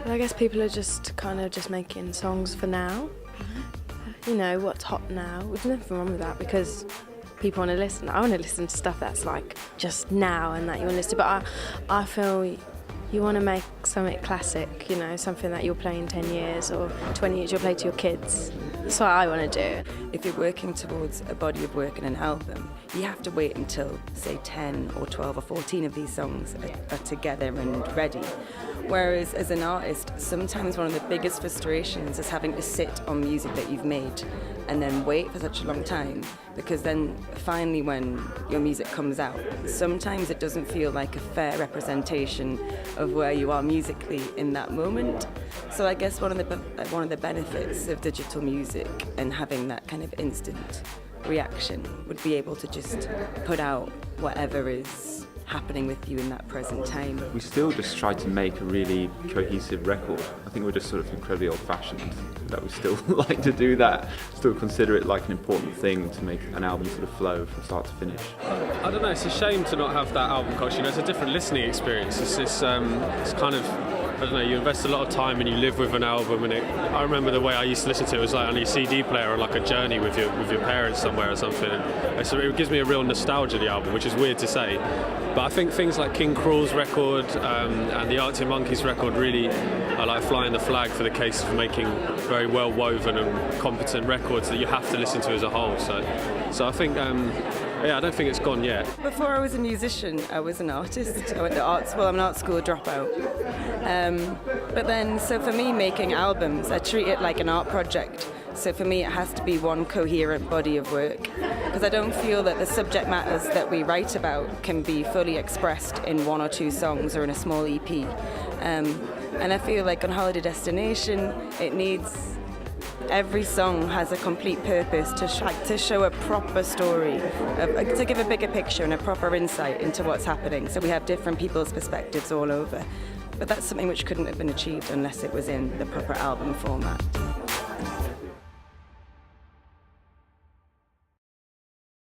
Well, I guess people are just kind of just making songs for now. You know, what's hot now. There's nothing wrong with that because people want to listen. I want to listen to stuff that's like just now and that you want to listen to. But I feel you want to make something classic, you know, something that you'll play in 10 years or 20 years you'll play to your kids. That's what I want to do. If you're working towards a body of work and an album, you have to wait until, say, 10 or 12 or 14 of these songs are together and ready. Whereas as an artist, sometimes one of the biggest frustrations is having to sit on music that you've made and then wait for such a long time, because then finally when your music comes out, sometimes it doesn't feel like a fair representation of where you are musically in that moment. So I guess one of the benefits of digital music and having that kind of instant reaction would be able to just put out whatever is happening with you in that present time. We still just try to make a really cohesive record. I think we're just sort of incredibly old-fashioned that we still like to do that, still consider it like an important thing to make an album sort of flow from start to finish. I don't know, it's a shame to not have that album culture. You know, it's a different listening experience. It's kind of, I don't know, you invest a lot of time and you live with an album, and I remember the way I used to listen to it was like on your CD player or like a journey with your parents somewhere or something. And so it gives me a real nostalgia, the album, which is weird to say. But I think things like King Cruel's record and the Arctic Monkeys record really are like flying the flag for the case of making very well woven and competent records that you have to listen to as a whole. So I think, I don't think it's gone yet. Before I was a musician, I was an artist. I went to art school. I'm an art school dropout. But then, so for me, making albums, I treat it like an art project. So for me, it has to be one coherent body of work, because I don't feel that the subject matters that we write about can be fully expressed in one or two songs or in a small EP. And I feel like on Holiday Destination, every song has a complete purpose to show a proper story, to give a bigger picture and a proper insight into what's happening. So we have different people's perspectives all over. But that's something which couldn't have been achieved unless it was in the proper album format.